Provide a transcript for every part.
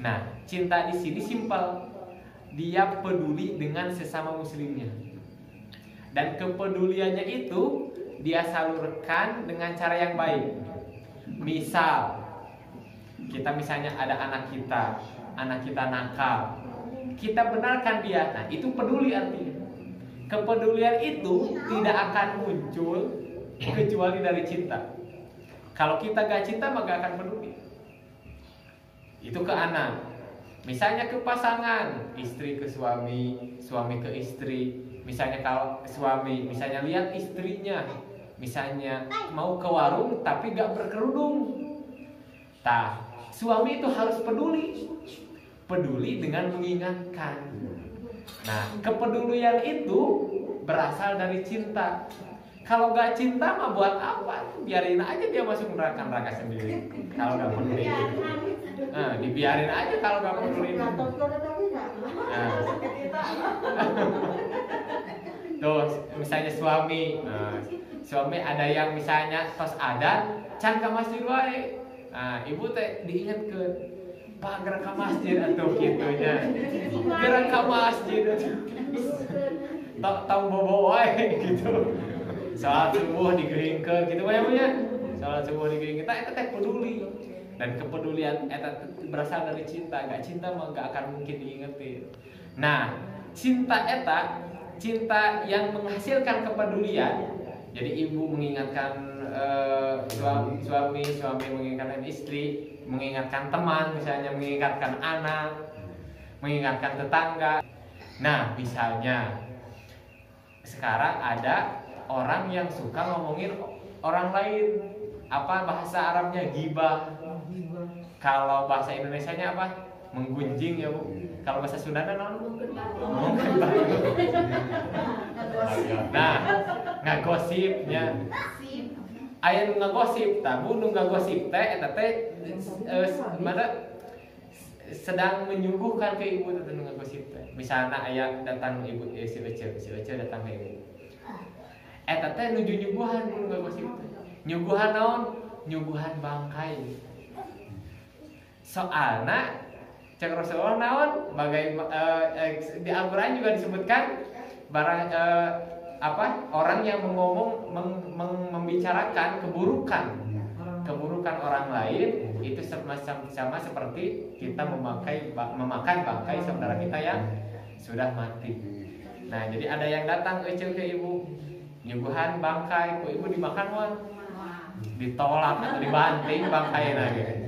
Nah, cinta di sini simpel. Dia peduli dengan sesama muslimnya. Dan kepeduliannya itu dia salurkan dengan cara yang baik. Misal, kita misalnya ada anak kita nakal. Kita benarkan dia. Nah, itu peduli artinya. Kepedulian itu tidak akan muncul kecuali dari cinta. Kalau kita gak cinta maka akan peduli. Itu ke anak. Misalnya ke pasangan, istri ke suami, suami ke istri. Misalnya kalau suami, misalnya lihat istrinya, misalnya mau ke warung tapi gak berkerudung. Nah, suami itu harus peduli. Peduli dengan mengingatkan. Nah, kepedulian itu berasal dari cinta. Kalau gak cinta mah buat apa? Biarin aja dia masuk neraka sendiri. Kalau gak peduli. Nah, dibiarin aja kalau gak peduli. Nah. Tuh, misalnya suami. Nah, suami ada yang misalnya tos adan, can ka masjid wae. Nah, ibu teh diingatkeun, Pak gerak ke masjid atau gitunya. Gerak ke masjid. Tong bobo wae gitu. Salat subuh digeringkeun gitu we nya. Salat subuh digeringkeun eta teh peduli. Dan kepedulian eta berasal dari cinta. Gak cinta mah gak akan mungkin diingetin. Nah, cinta eta cinta yang menghasilkan kepedulian. Jadi ibu mengingatkan suami mengingatkan istri, mengingatkan teman, misalnya mengingatkan anak, mengingatkan tetangga. Nah, misalnya sekarang ada orang yang suka ngomongin orang lain. Apa bahasa Arabnya ghibah. Kalau bahasa Indonesianya apa? Menggunjing ya Bu. Kalau bahasa Sundana naon? Nah, ngagosipnya. Aya nu ngagosip, tamu nu ngagosip teh eta teh sedang menyuguhkan ke ibu teh nu ngagosip teh. Misalna aya datang ibu si Ece datang ke ibu. Eta teh nuju nyuguhan nu ngagosip teh. Nyuguhan naon? Nyuguhan bangkai. Soalna cek Rasulullah naon? Di Al-Qur'an juga disebutkan barang orang yang membicarakan keburukan orang lain itu sama seperti kita memakan bangkai saudara kita yang sudah mati. Nah, jadi ada yang datang ke ibu nyuguhan bangkai, ku ibu dimakan wan, ditolak atau dibanting bangkaina gitu.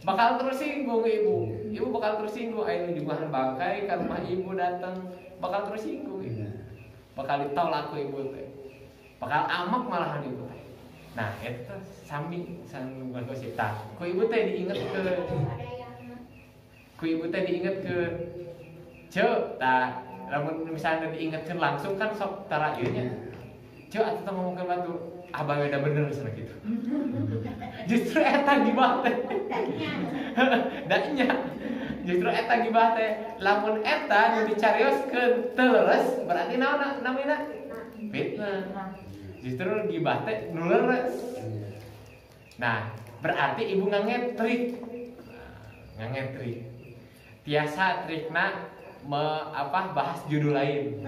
Bakal tersinggung ibu bakal tersinggung. Ayo nyuguhan bangkai ke rumah ibu datang, bakal tersinggung ibu. Bakal ditolak ku ibu teh. Bakal amak malahan ibu teh. Nah, eta sami ngagosip tah. Ku ibu teh diingetkeun. Ceu, tah lamun misalnya diingetkeun langsung kan sok tara ieu nya. Ceu atuh ngomongkeun batu, abang udah bener cenah gitu. Justru eta gibah teh. Danya. Justru eta gibah teh. Lamun eta nu dicarioskeun teu leres, berarti naon namina? Fitnah. Justru gibah teh nu leres. Nah, berarti ibu ngangetrik. Tiasa trikna bahas judul lain.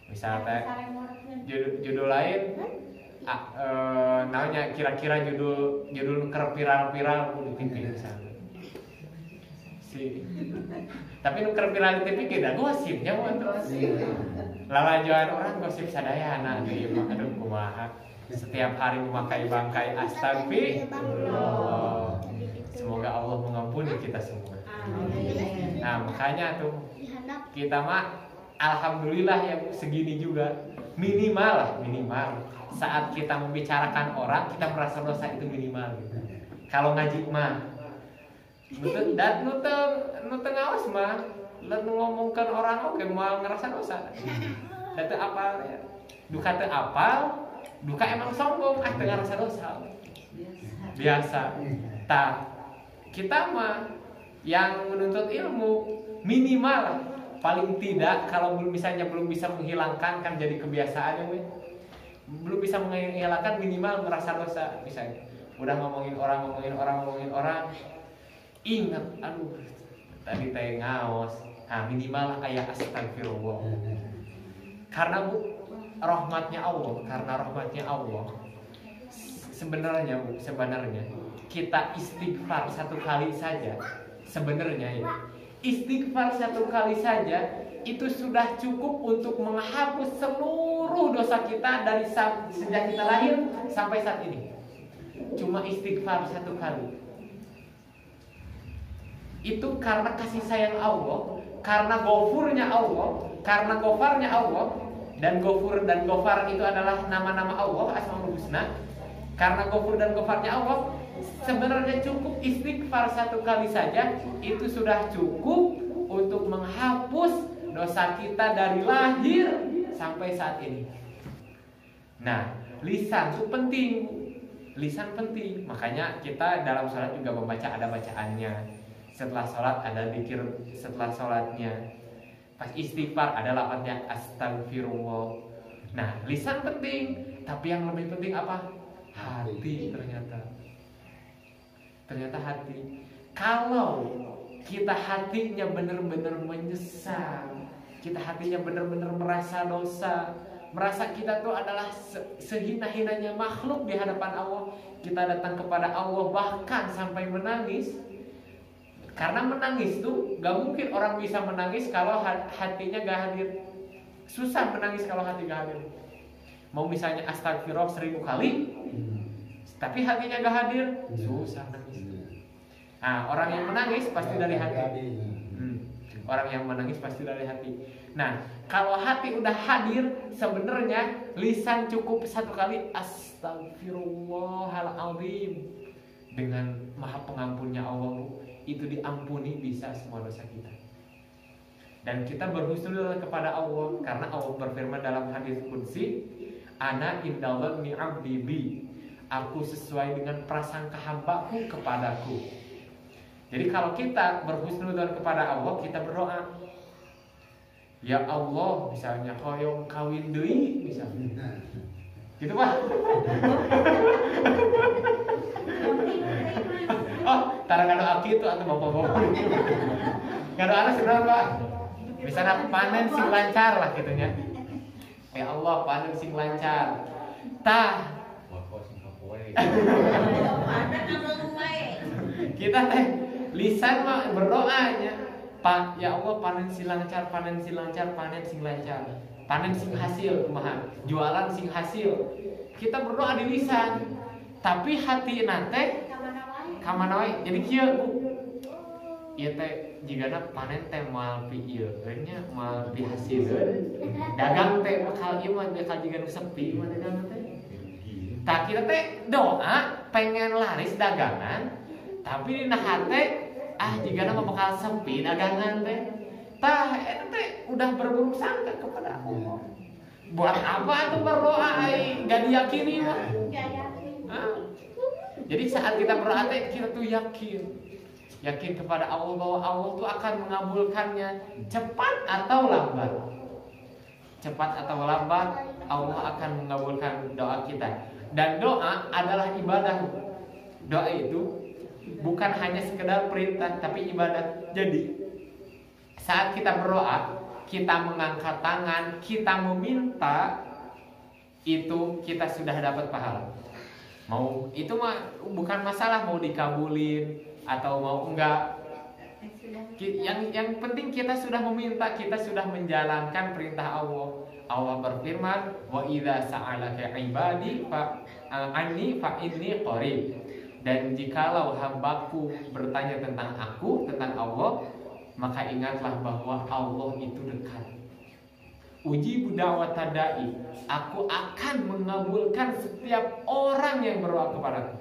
Misalnya judul lain namanya kira-kira judul keur viral di TV misalnya. Tapi nu keur viral di TV ge gosipnya mah terus. Lalajoan orang gosip sadayana ieu mah aduh kumaha. Setiap hari memakai bangkai astagfirullah. Semoga Allah mengampuni kita semua. Nah, makanya tuh kita mah alhamdulillah ya segini juga minimal saat kita membicarakan orang kita merasa dosa itu minimal gitu. Kalau ngaji mah nu teu ngaos mah lalu ngomongkan orang oke mau ngerasa dosa. Dan teu apal ya. Duka teu apal, duka emang sombong teu ngerasa dosa. Biasa. Tah kita mah yang menuntut ilmu minimal paling tidak kalau belum bisa menghilangkan kan jadi kebiasaannya belum bisa menghilangkan minimal merasa dosa. Misalnya udah ngomongin orang ingat, aduh tadi teh ngaos, nah minimal kayak astagfirullah. Karena rahmatnya Allah, sebenarnya kita istighfar satu kali saja, sebenarnya ya, istighfar satu kali saja itu sudah cukup untuk menghapus seluruh dosa kita dari sejak kita lahir sampai saat ini. Cuma istighfar satu kali. Itu karena kasih sayang Allah, karena gofurnya Allah, karena gofarnya Allah. Dan gofur dan gofar itu adalah nama-nama Allah, Asmaul Husna. Karena gofur dan gofarnya Allah, sebenarnya cukup istighfar satu kali saja, itu sudah cukup untuk menghapus dosa kita dari lahir sampai saat ini. Nah, lisan itu penting. Lisan penting. Makanya kita dalam sholat juga membaca, ada bacaannya. Setelah sholat ada zikir setelah sholatnya. Pas istighfar ada lafadznya astagfirullah. Nah, lisan penting. Tapi yang lebih penting apa? Hati ternyata. Ternyata hati. Kalau kita hatinya benar-benar menyesal, kita hatinya benar-benar merasa dosa, merasa kita tuh adalah sehina-hinanya makhluk di hadapan Allah, kita datang kepada Allah bahkan sampai menangis. Karena menangis tuh gak mungkin orang bisa menangis kalau hatinya gak hadir. Susah menangis kalau hati gak hadir. Mau misalnya astagfirullah 1000 kali, tapi hatinya gak hadir, susah nangis. Nah, orang yang menangis pasti dari hati. Orang yang menangis pasti dari hati. Nah, kalau hati udah hadir, sebenarnya lisan cukup satu kali astagfirullahaladzim. Dengan maha pengampunnya Allah, itu diampuni bisa semua dosa kita. Dan kita berhusnuzon kepada Allah karena Allah berfirman dalam hadis qudsi, ana indallah abdi bi. Aku sesuai dengan prasangka hambaku kepadaku. Jadi kalau kita berhusnuzon kepada Allah, kita berdoa, ya Allah, misalnya hoyong kawin deui misalnya. Gitu Pak. Oh, tara ngadoa kitu atau bapak-bapak. Ngadoa sebenarnya Pak. Misalnya panen sing lancar lah gitunya. Ya Allah, panen sing lancar. Tah. Kita teh lisan mah berdoanya, Pak, ya Allah panen sing lancar, panen sing lancar, panen sing lancar. Panen sing hasil, kumaha? Jualan sing hasil. Kita berdoa di lisan, tapi hati nate kamana wae. Jadi kieu Bu. Ieu teh jigana panen teh moal pi ieu, nya moal dihasilkeun. Dagang teh bakal ieu mah bakal jiga nu sepi mah dagang teh. Tah kita teh doa pengen laris dagangan, tapi dina hate jigana mah bakal sepi dagangan teh. Tah eta teh udah berburuk sangka kepada Allah. Buat apa tuh berdoa gak diyakini mah? Jadi saat kita berdoa kita tuh yakin kepada Allah bahwa Allah tuh akan mengabulkannya cepat atau lambat. Cepat atau lambat Allah akan mengabulkan doa kita. Dan doa adalah ibadah. Doa itu bukan hanya sekedar perintah tapi ibadah. Jadi saat kita berdoa, kita mengangkat tangan, kita meminta, itu kita sudah dapat pahala. Mau itu mah bukan masalah mau dikabulin atau mau enggak. Yang penting kita sudah meminta, kita sudah menjalankan perintah Allah. Allah berfirman, wa idza sa'alaka ibadi fa anni fa inni qarib. Dan jikalau hambaku bertanya tentang aku, tentang Allah, maka ingatlah bahwa Allah itu dekat. Uji da'wata da'i, aku akan mengabulkan setiap orang yang berdoa kepadaku.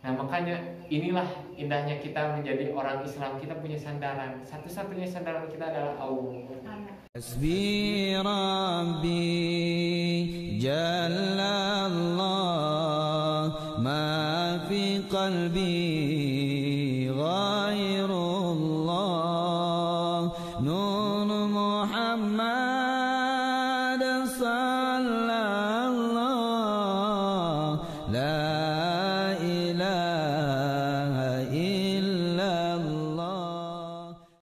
Nah makanya inilah indahnya kita menjadi orang Islam. Kita punya sandaran. Satu-satunya sandaran kita adalah Allah. Hasbi Rabbi Jalla Allah ma fi qalbi